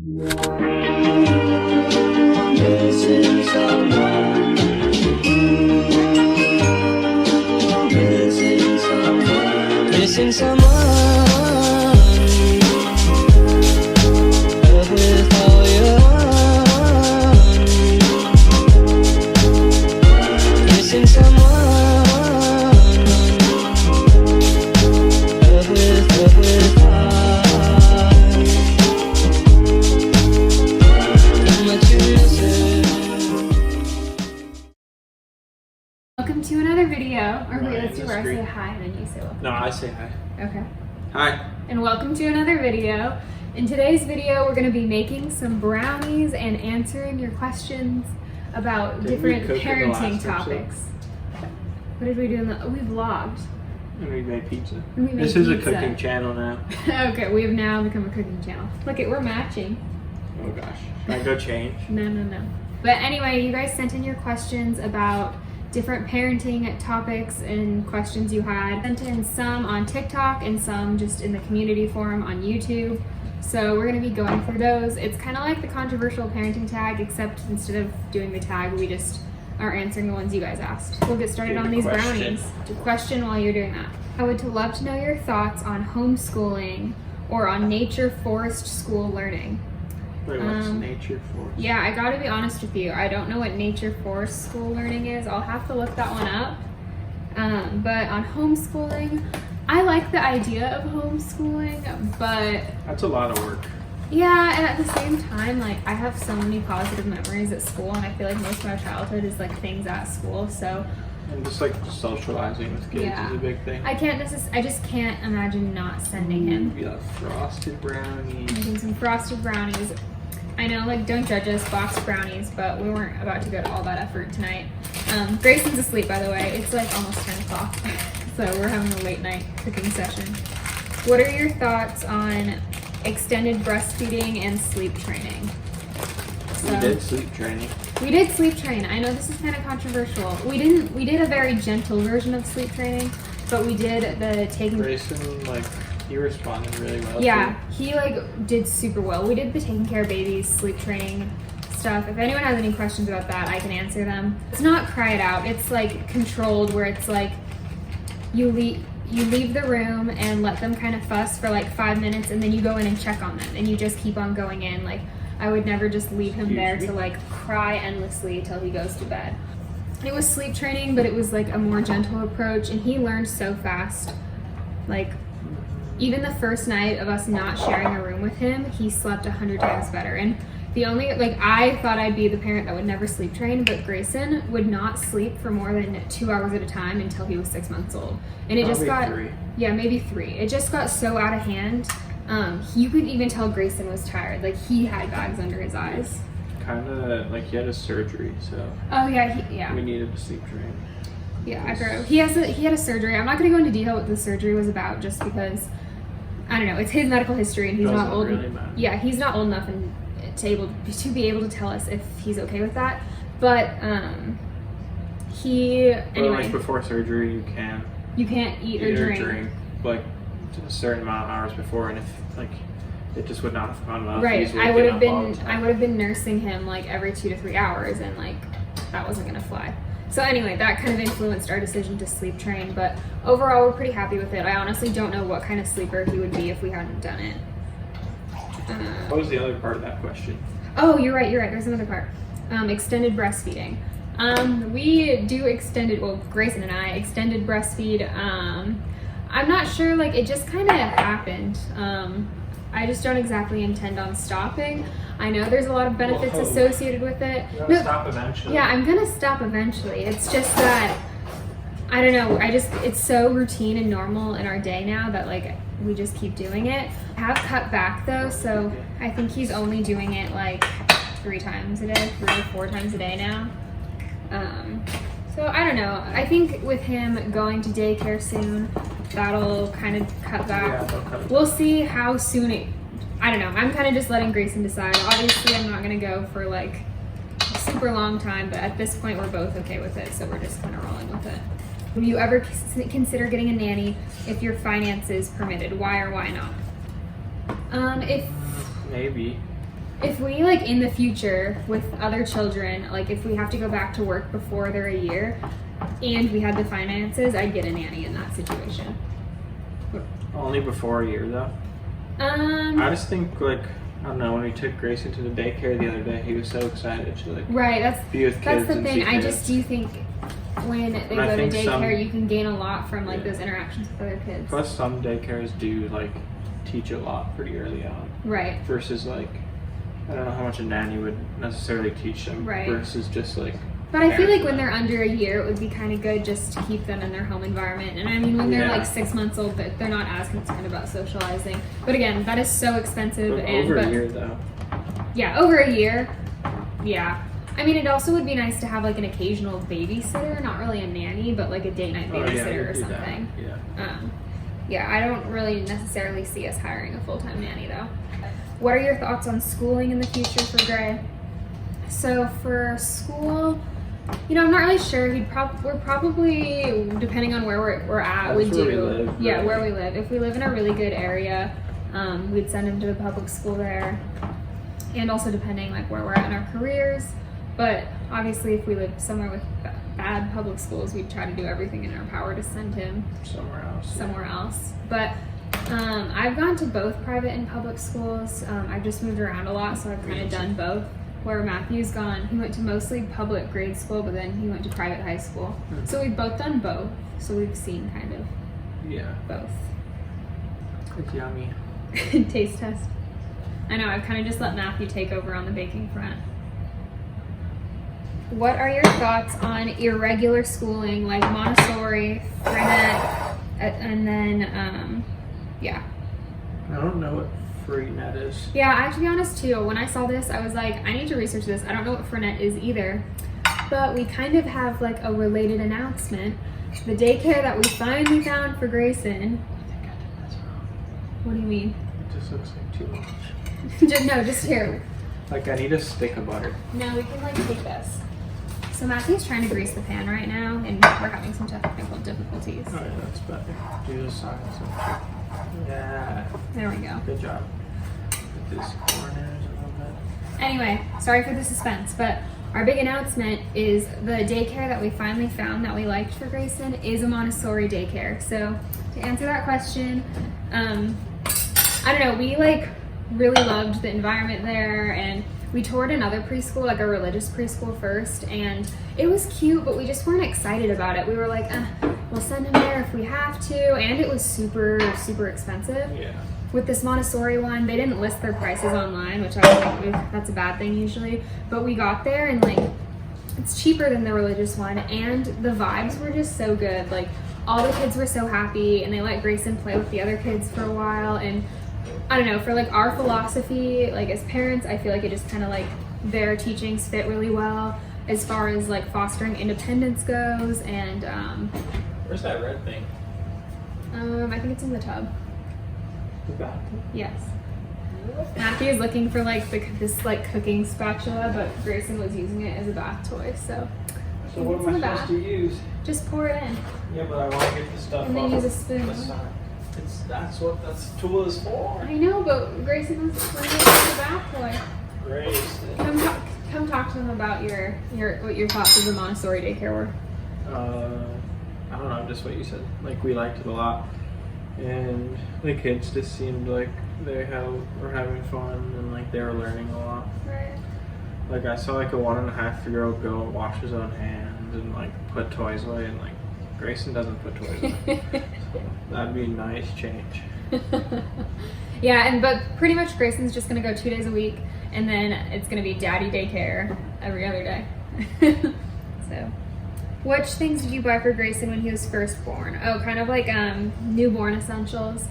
Missing someone. Missing someone. Missing someone. Love with all your heart. Missing someone. Love with heart. How much you missing? Welcome to another video. Or wait, let's do where I Mystery. say hi and then you say welcome. No, I say hi. Okay. Hi. And welcome to another video. In today's video, we're going to be making some brownies and answering your questions about Didn't we different cook in the parenting last topics. What did we do we vlogged. And we made pizza. We made This is a pizza. cooking channel now. Okay, we have now become a cooking channel. Look it, we're matching. Oh gosh. Should I go change? No. But anyway, you guys sent in your questions about different parenting topics and questions you had. Sent in some on TikTok and some just in the community forum on YouTube. So we're gonna be going through those. It's kind of like the controversial parenting tag, except instead of doing the tag, we just are answering the ones you guys asked. We'll get started Give on a these question. brownies. To question while you're doing that. I would love to know your thoughts on homeschooling or on nature forest school learning. Wait, what's nature force? Yeah, I gotta be honest with you. I don't know what nature forest school learning is. I'll have to look that one up. But on homeschooling, I like the idea of homeschooling, but That's a lot of work. yeah, and at the same time, like I have so many positive memories at school, and I feel like most of my childhood is like things at school. So And just like socializing with kids Yeah. is a big thing. I just can't imagine not sending him. We got frosted brownies. Making some frosted brownies. I know, like, don't judge us, boxed brownies, but we weren't about to go to all that effort tonight. Grayson's asleep, by the way. It's like almost 10 o'clock, so we're having a late night cooking session. What are your thoughts on extended breastfeeding and sleep training? We did sleep training. We did sleep train. I know this is kind of controversial. We did a very gentle version of sleep training, but we did the taking. Grayson, like, he responded really well. Yeah, he like did super well. We did the taking care of babies sleep training stuff. If anyone has any questions about that, I can answer them. It's not cry it out. It's like controlled, where it's like you leave the room and let them kind of fuss for like 5 minutes, and then you go in and check on them, and you just keep on going in. Like I would never just leave him there to like cry endlessly till he goes to bed. It was sleep training, but it was like a more gentle approach, and he learned so fast. Like even the first night of us not sharing a room with him, he slept 100 times better. And the only, like, I thought I'd be the parent that would never sleep train, but Grayson would not sleep for more than 2 hours at a time until he was 6 months old. And it just got, Probably 3. yeah, maybe 3. It just got so out of hand. You could even tell Grayson was tired. Like, he had bags under his eyes. Kind of like he had a surgery, so Oh, yeah, yeah. we needed to sleep train. Yeah, I grew. He had a surgery. I'm not going to go into detail what the surgery was about, just because I don't know. It's his medical history, and he's not Doesn't old. really matter. Yeah, he's not old enough and to be able to tell us if he's okay with that. But But anyway. like before surgery, You can't eat or drink. like a certain amount of hours before, and if like it just would not have gone well. Right. He's I would waking have up all the been time. nursing him like every 2 to 3 hours, and like that wasn't gonna fly. So anyway, that kind of influenced our decision to sleep train, but overall we're pretty happy with it. I honestly don't know what kind of sleeper he would be if we hadn't done it. What was the other part of that question? Oh, you're right. There's another part. Extended breastfeeding. We do extended, well, Grayson and I extended breastfeed. I'm not sure, like, it just kind of happened. I just don't exactly intend on stopping. I know there's a lot of benefits Whoa. associated with it. You gotta stop eventually. Yeah, I'm gonna stop eventually. It's just that, I don't know, it's so routine and normal in our day now that like we just keep doing it. I have cut back though, so I think he's only doing it like 3 times a day, 3 or 4 times a day now. So I don't know. I think with him going to daycare soon, that'll kind of cut back. Yeah, they'll cut it. We'll see how soon I don't know. I'm kind of just letting Grayson decide. Obviously, I'm not gonna go for like a super long time, but at this point, we're both okay with it, so we're just kind of rolling with it. Would you ever consider getting a nanny if your finances permitted? Why or why not? If Maybe. if we like in the future with other children, like if we have to go back to work before they're a year and we had the finances, I'd get a nanny in that situation. Only before a year though. I just think like, I don't know, when we took Grayson to the daycare the other day, he was so excited to like right, be with kids. that's the and thing. see I kids. just do think when they I go to think daycare, some- you can gain a lot from like Yeah. those interactions with other kids. Plus some daycares do like teach a lot pretty early on. Right. Versus like, I don't know how much a nanny would necessarily teach them. Right. Versus just like. But I feel care like for when them. they're under a year, it would be kind of good just to keep them in their home environment. And I mean, when they're Yeah. like 6 months old, they're not as concerned about socializing. But again, that is so expensive. But And over but, a year though. Yeah, over a year. Yeah. I mean, it also would be nice to have like an occasional babysitter, not really a nanny, but like a date night Oh, yeah, babysitter you or do that. something. Yeah. Yeah, I don't really necessarily see us hiring a full-time nanny though. What are your thoughts on schooling in the future for Gray? So for school, you know, I'm not really sure. We're probably, depending on where we're at, That's we where we do. live, Yeah, really. where we live. If we live in a really good area, we'd send him to the public school there. And also depending like where we're at in our careers. But obviously if we live somewhere with bad public schools, we'd try to do everything in our power to send him somewhere else. But I've gone to both private and public schools. I've just moved around a lot, so I've kind of done both. Where Matthew's gone, he went to mostly public grade school, but then he went to private high school. Mhm. So we've both done both. So we've seen kind of Yeah. both. It's yummy. Taste test. I know, I've kind of just let Matthew take over on the baking front. What are your thoughts on irregular schooling, like Montessori, Freinet, and then, yeah. I don't know what Freenet is. Yeah, to be honest too, when I saw this, I was like, I need to research this. I don't know what Freinet is either. But we kind of have like a related announcement. The daycare that we finally found for Grayson. I think I did this wrong. What do you mean? It just looks like too much. No, just here. Like I need a stick of butter. No, we can like take this. So Matthew's trying to grease the pan right now, and we're having some technical difficulties. Oh yeah, that's better. Do the sides of it. Yeah. There we go. Good job. Put this corners a little bit. Anyway, sorry for the suspense, but our big announcement is the daycare that we finally found that we liked for Grayson is a Montessori daycare. So to answer that question, I don't know, we like really loved the environment there, and we toured another preschool, like a religious preschool first, and it was cute, but we just weren't excited about it. We were like, we'll send him there if we have to, and it was super, super expensive. Yeah. With this Montessori one, they didn't list their prices online, which I was like, "Ugh, that's a bad thing usually." But we got there and like, it's cheaper than the religious one, and the vibes were just so good. Like, all the kids were so happy, and they let Grayson play with the other kids for a while. And I don't know, for like our philosophy, like as parents, I feel like it just kind of like their teachings fit really well as far as like fostering independence goes. And Where's that red thing? I think it's in the tub. The bathroom. Yes. Matthew is looking for like this like cooking spatula, but Grayson was using it as a bath toy, so So what am I supposed to use? just pour it in. Yeah, but I want to get the stuff And then off use a the spoon. side. That's what that tool is for. I know, but Grayson wants to pour it in the bath toy. Great. Come talk to them about what your thoughts of the Montessori daycare were. I don't know, just what you said. Like we liked it a lot, and the kids just seemed like they were having fun and like they were learning a lot. Right. Like I saw like a 1.5-year-old go and wash his own hands and like put toys away, and like Grayson doesn't put toys away. So that'd be a nice change. Yeah, but pretty much Grayson's just gonna go 2 days a week, and then it's gonna be daddy daycare every other day. So, which things did you buy for Grayson when he was first born? Oh, kind of like newborn essentials.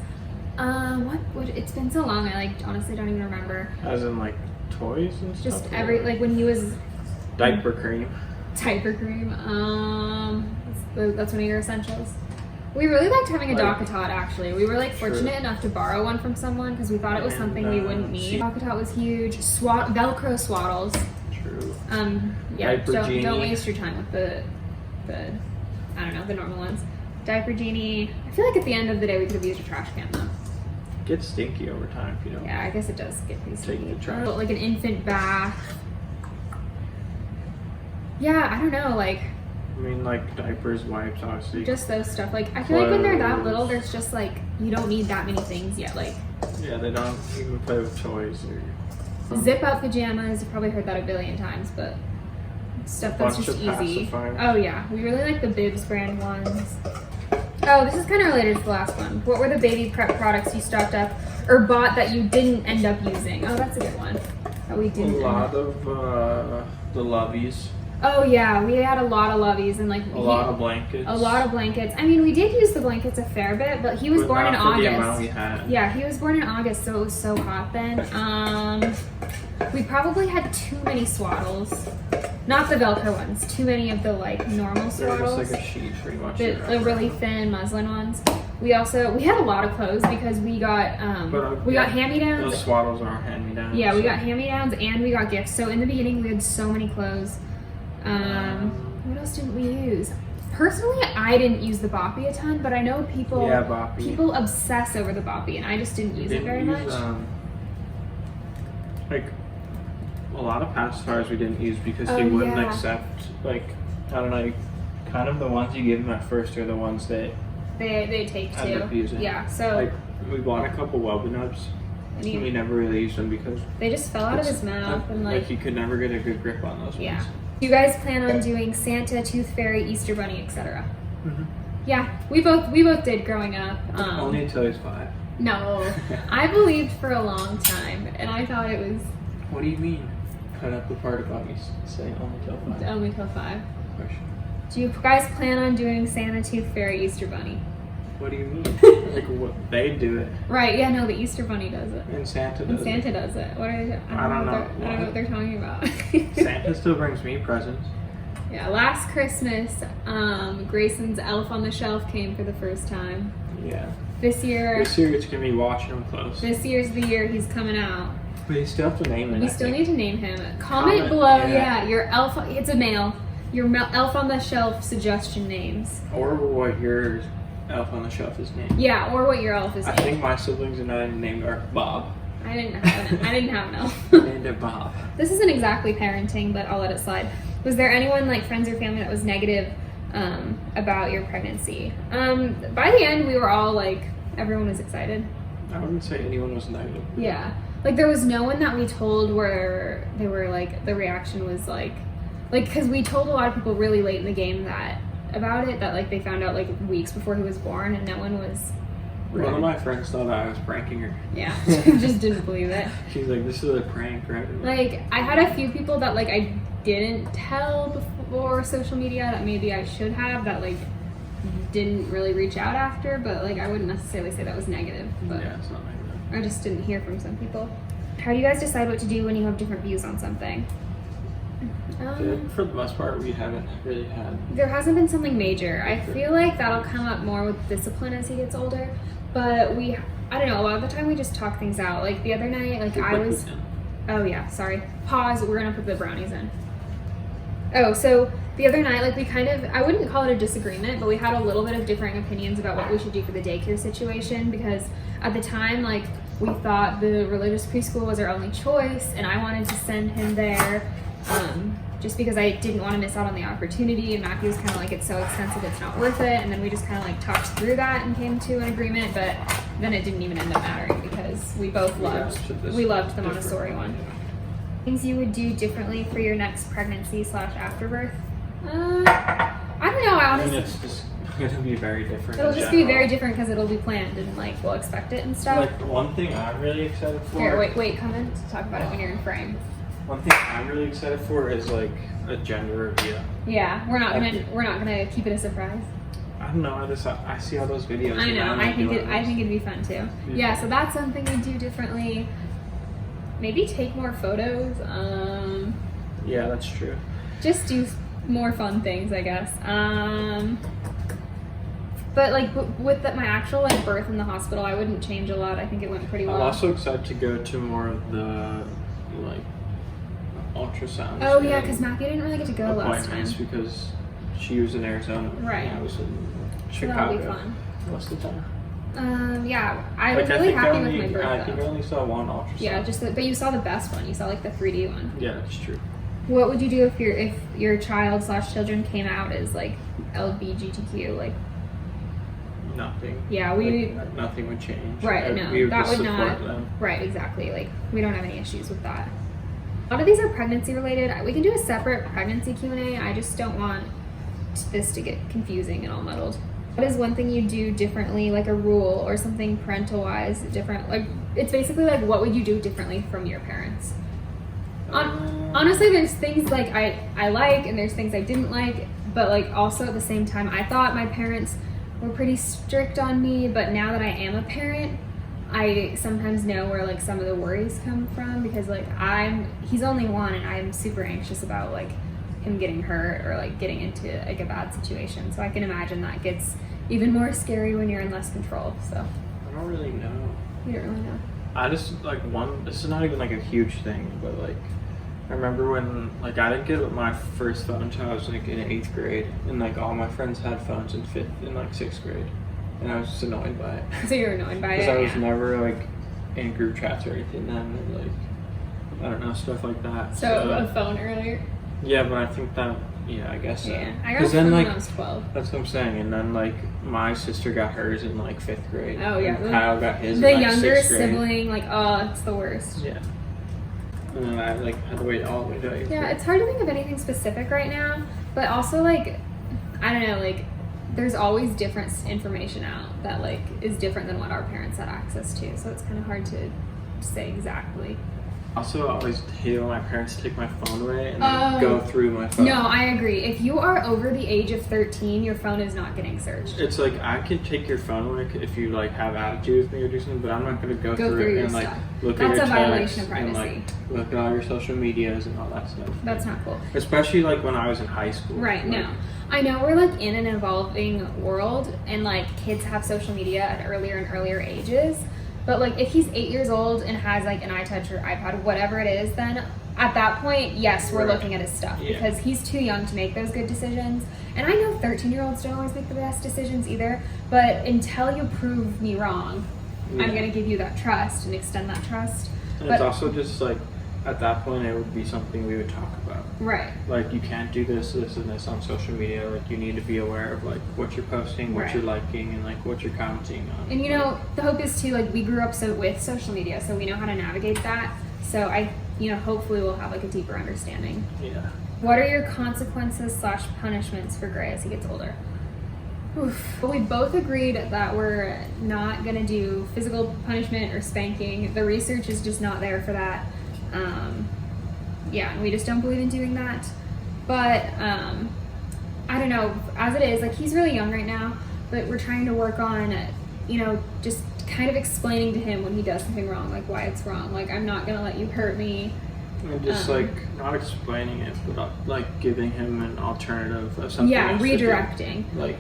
What? It's been so long. I like honestly don't even remember. As in like toys and stuff. Just like when he was diaper cream. diaper cream. That's one of your essentials. We really liked having a Like- DockATot, actually. We were like fortunate True. enough to borrow one from someone because we thought it was And, something we wouldn't need. see- DockATot was huge. Velcro swaddles. True. Yeah, Diaper don't Genie. waste your time with the I don't know, the normal ones. Diaper Genie. I feel like at the end of the day we could have used a trash can though. gets stinky over time if you don't. Yeah, I guess it does get pretty Take stinky. the trash. Like an infant bath. Yeah, I don't know, like I mean, like diapers, wipes, obviously. just those stuff. Like I feel like when they're that Clothes. little, there's just like you don't need that many things yet. Like Yeah, they don't even play with toys or. zip up pajamas. You've probably heard that a billion times, but stuff that's Bunch just of easy. pacifiers. Oh yeah, we really like the Bibs brand ones. Oh, this is kind of related to the last one. What were the baby prep products you stocked up or bought that you didn't end up using? Oh, that's a good one. That we A didn't. lot of the loveys, Oh yeah, we had a lot of loveys and like a lot of blankets. a lot of blankets. I mean, we did use the blankets a fair bit, but he was But born in not for the amount August. we had. Yeah, he was born in August, so it was so hot then. We probably had too many swaddles. Not the Velcro ones, too many of the like normal They're swaddles. just like a sheet pretty much. The really thin muslin ones. We had a lot of clothes because we got hand-me-downs. Those swaddles are hand-me-downs. Yeah, we so- got hand-me-downs and we got gifts. So in the beginning we had so many clothes. What else didn't we use? Personally, I didn't use the boppy a ton, but I know people Yeah, boppy. people obsess over the boppy, and I just didn't use it very much. Like a lot of pacifiers we didn't use because Oh, they wouldn't yeah. accept, like, I don't know, kind of the ones you give them at first are the ones that They take end up too. using. Yeah, so Like we bought a couple Wellbe nubs and and we he, never really used them because they just fell out of his mouth and like you could never get a good grip on those yeah. ones. You guys plan on doing Santa, Tooth Fairy, Easter Bunny, etc. Mhm. Yeah, we both did growing up. Only until he's 5. No, I believed for a long time, and I thought it was What do you mean? Cut up the part about me saying only till 5. only till 5. Question. Do you guys plan on doing Santa, Tooth Fairy, Easter Bunny? What do you mean? Like what they do it Right, yeah, no, the Easter Bunny does it. and Santa And does Santa does it. What are they? I don't know. I don't know what they're talking about. it. Santa still brings me presents. Yeah, last Christmas, Grayson's Elf on the Shelf came for the first time. Yeah. This year, This year it's gonna be watching him close. this year's the year he's coming out. But you still have to name it. We I still think. need to name him. Comment Comment, below, yeah. your elf. It's a male. Your Elf on the Shelf suggestion names. Or what your elf on the shelf is named. Yeah, or what your elf is I named. think my siblings and I named our Bob. I didn't have an elf. Named it Bob. This isn't exactly parenting, but I'll let it slide. Was there anyone, like friends or family, that was negative about your pregnancy? By the end, we were all like, everyone was excited. I wouldn't say anyone was negative. Yeah. Like, there was no one that we told where they were like, the reaction was like, because we told a lot of people really late in the game about it, that like they found out like weeks before he was born, and no one was. One of my friends thought I was pranking her. Yeah, just didn't believe it. She's like, this is a prank, right? Like, I had a few people that like I didn't tell before social media that maybe I should have, that like didn't really reach out after, but like I wouldn't necessarily say that was negative, but Yeah, it's not negative. I just didn't hear from some people. How do you guys decide what to do when you have different views on something? For the most part, we haven't really had. There hasn't been something major. I feel like that'll come up more with discipline as he gets older, but I don't know, a lot of the time we just talk things out. Like the other night, like oh yeah, sorry. Pause, we're gonna put the brownies in. Oh, so the other night, like I wouldn't call it a disagreement, but we had a little bit of differing opinions about what we should do for the daycare situation, because at the time, like, we thought the religious preschool was our only choice, and I wanted to send him there, just because I didn't want to miss out on the opportunity, and Matthew was kind of like, it's so expensive, it's not worth it, and then we just kind of like talked through that and came to an agreement, but then it didn't even end up mattering because we both loved the Montessori one. Things you would do differently for your next pregnancy / afterbirth? I don't know, I mean, it's just gonna be very different. It'll in just be general. very different because it'll be planned and like we'll expect it and stuff. Like one thing I'm really excited for. Here, wait, come in to talk about it when you're in frame. One thing I'm really excited for is like a gender reveal. Yeah, we're not gonna keep it a surprise. I don't know. I see all those videos. I and know. I'm I like think doing this. it'd be fun too. Yeah, so that's something we do differently. Maybe take more photos. Yeah, that's true. Just do more fun things, I guess. But like with my actual like birth in the hospital, I wouldn't change a lot. I think it went pretty well. I'm also excited to go to more of the like ultrasounds. Oh yeah, because Matthew didn't really get to go last time. appointments because she was in Arizona. Right. And I was in So Chicago. that'll be fun. Most of the time. Yeah, I was Like, really I happy only, with my birth. I think I though. only saw one ultrasound. Yeah, but you saw the best one. You saw like the 3D one. Yeah, that's true. What would you do if your child / children came out as like LGBTQ? Like, Nothing. yeah, Like, nothing would change. right. No, we would that just would support not. them. Right, exactly. Like, we don't have any issues with that. A lot of these are pregnancy related. We can do a separate pregnancy Q&A. I just don't want this to get confusing and all muddled. What is one thing you do differently, like a rule or something parental wise different? Like, it's basically like, what would you do differently from your parents? Honestly, there's things like I like and there's things I didn't like, but like also at the same time, I thought my parents were pretty strict on me, but now that I am a parent, I sometimes know where like some of the worries come from, because like he's only one and I'm super anxious about like him getting hurt or like getting into like a bad situation. So I can imagine that gets even more scary when you're in less control. So I don't really know. you don't really know. I just this is not even like a huge thing, but like I remember when like I didn't get my first phone until I was like in 8th grade, and like all my friends had phones in 5th and like 6th grade, and I was just annoyed by it. So you're annoyed by it? Because I was yeah. never like in group chats or anything then, and like I don't know, stuff like that. So a phone earlier? Yeah, but I think that I guess so. Yeah, I got a phone then, when I was 12. That's what I'm saying. And then like my sister got hers in like 5th grade. Oh yeah, And Kyle got his the in like younger 6th grade. sibling, like, oh, it's the worst. Yeah. And then I like had to wait all the way to 8th Yeah, grade. it's hard to think of anything specific right now, but also like, I don't know, like there's always different information out that like is different than what our parents had access to, so it's kind of hard to say exactly. Also, I always hate when my parents take my phone away and then go through my phone. No, I agree. If you are over the age of 13, your phone is not getting searched. It's like I could take your phone away if you like have attitude with me or do something, but I'm not gonna go through it your and like stuff. look That's at a your violation texts of and privacy. like look at all your social medias and all that stuff. That's not cool. Especially like when I was in high school. Right, like, no. I know we're like in an evolving world and like kids have social media at earlier and earlier ages. But like if he's 8 years old and has like an iTouch or iPad, whatever it is, then at that point, yes, we're looking at his stuff because he's too young to make those good decisions. And I know 13-year-olds don't always make the best decisions either, but until you prove me wrong, I'm going to give you that trust and extend that trust. And but it's also just like at that point it would be something we would talk about. Right. Like you can't do this, this, and this on social media. Like you need to be aware of like what you're posting, what you're liking, and like what you're commenting on. And you know, the hope is too, like we grew up with social media, so we know how to navigate that. So hopefully we'll have like a deeper understanding. Yeah. What are your consequences / punishments for Gray as he gets older? Oof. Well, we both agreed that we're not gonna do physical punishment or spanking. The research is just not there for that. And we just don't believe in doing that. But I don't know, as it is, like he's really young right now, but we're trying to work on, just kind of explaining to him when he does something wrong, like why it's wrong. Like, I'm not gonna let you hurt me. And just like not explaining it, but like giving him an alternative of something. Yeah, else to redirecting. do. Like,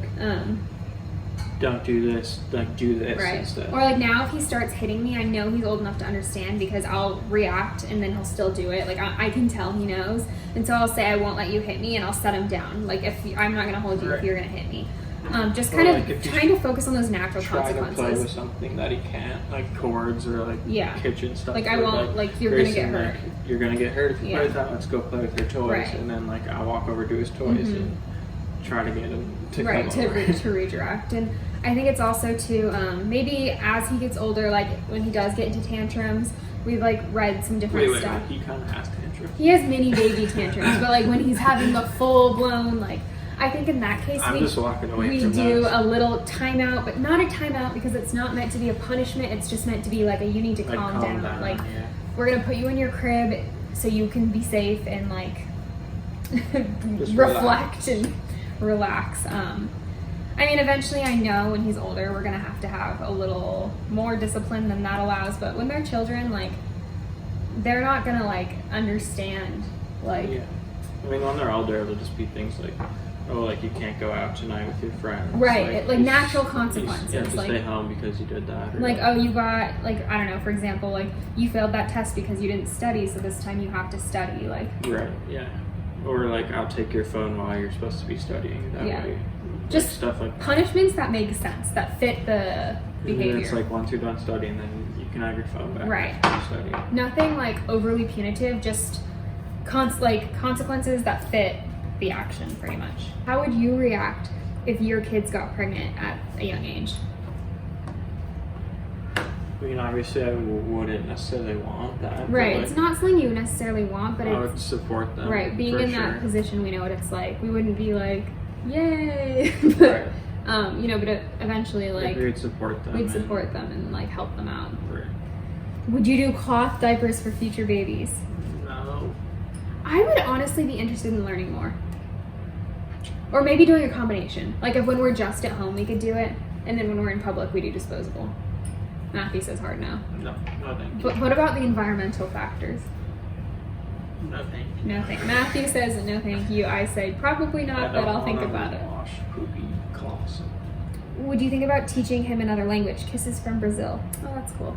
don't do this, like do this instead. Or like now if he starts hitting me, I know he's old enough to understand because I'll react and then he'll still do it. Like I can tell he knows. And so I'll say, I won't let you hit me, and I'll set him down. Like I'm not gonna hold you if you're gonna hit me. Just kind of trying to focus on those natural consequences. Try to play with something that he can't, like cords or like kitchen stuff. Like I won't, like you're Grayson, gonna get hurt. Like, you're gonna get hurt if you play with that. Let's go play with your toys. Right. And then like I'll walk over to his toys and try to get him to come over. to redirect. And I think it's also to maybe as he gets older, like when he does get into tantrums, we've like read some different stuff. He kind of has tantrums. He has mini baby tantrums, but like when he's having the full blown, like I think in that case I'm just walking away we from do that. a little timeout, but not a timeout because it's not meant to be a punishment. It's just meant to be like you need to calm down. Like we're gonna put you in your crib so you can be safe and like reflect and relax. I mean, eventually I know when he's older we're gonna have to have a little more discipline than that allows, but when they're children, like they're not gonna like understand like I mean, when they're older it'll just be things like, oh, like you can't go out tonight with your friends. Right, like natural consequences. You have to like, stay home because you did that. Or like, oh, you got, like, I don't know, for example, like, you failed that test because you didn't study, so this time you have to study, like. Right, yeah. Or like, I'll take your phone while you're supposed to be studying. That way Just stuff like that. punishments that make sense, that fit the behavior. It's like once you're done studying, then you can have your phone back. Right. After you study. Nothing like overly punitive, just consequences that fit the action, pretty much. How would you react if your kids got pregnant at a young age? I mean, obviously, I wouldn't necessarily want that. Right. But, It's not something you necessarily want, but I would it's support them. right. Being for in sure. that position, we know what it's like. We wouldn't be like, yay, but Right. you know, but eventually, like, we'd support them. we'd support them and like help them out. Right. Would you do cloth diapers for future babies? No. I would honestly be interested in learning more. Or maybe doing a combination. Like if when we're just at home we could do it, and then when we're in public we do disposable. Matthew says hard no. No. No thank you. But what about the environmental factors? No thank you. No thank. Matthew says no thank you. I say probably not, but I'll think about it. Wash poopy cloths. Would you think about teaching him another language? Kisses from Brazil. Oh, that's cool.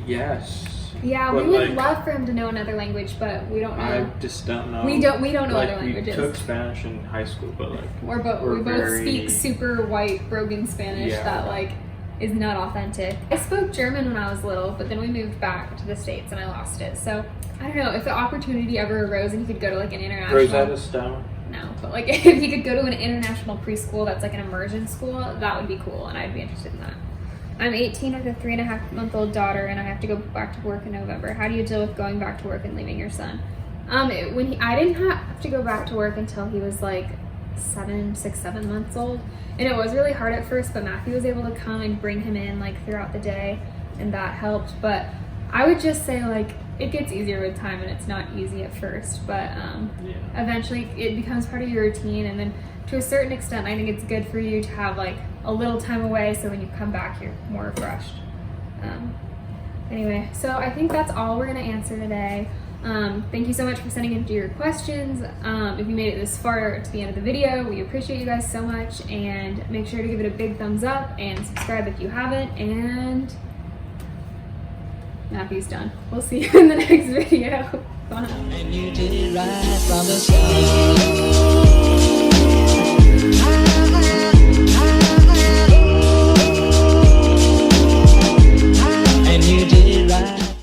Yes. Yeah, But, we would like, love for him to know another language, but we don't know. I just don't know. We don't know like, other languages. We took Spanish in high school, but like we we're both very- speak super white broken Spanish Yeah. that like is not authentic. I spoke German when I was little, but then we moved back to the States and I lost it. So I don't know if the opportunity ever arose and he could go to like an international. Rosetta Stone. No, but like if he could go to an international preschool that's like an immersion school, that would be cool, and I'd be interested in that. I'm 18 with a 3.5-month-old daughter, and I have to go back to work in November. How do you deal with going back to work and leaving your son? I didn't have to go back to work until he was like 7 months old, and it was really hard at first. But Matthew was able to come and bring him in like throughout the day, and that helped. But I would just say like it gets easier with time, and it's not easy at first, but eventually it becomes part of your routine, and then to a certain extent, I think it's good for you to have like a little time away, so when you come back, you're more refreshed. Anyway, so I think that's all we're gonna answer today. Thank you so much for sending in your questions. If you made it this far to the end of the video, we appreciate you guys so much, and make sure to give it a big thumbs up and subscribe if you haven't, and Matthew's done. We'll see you in the next video. Bye. And you did it right from the start.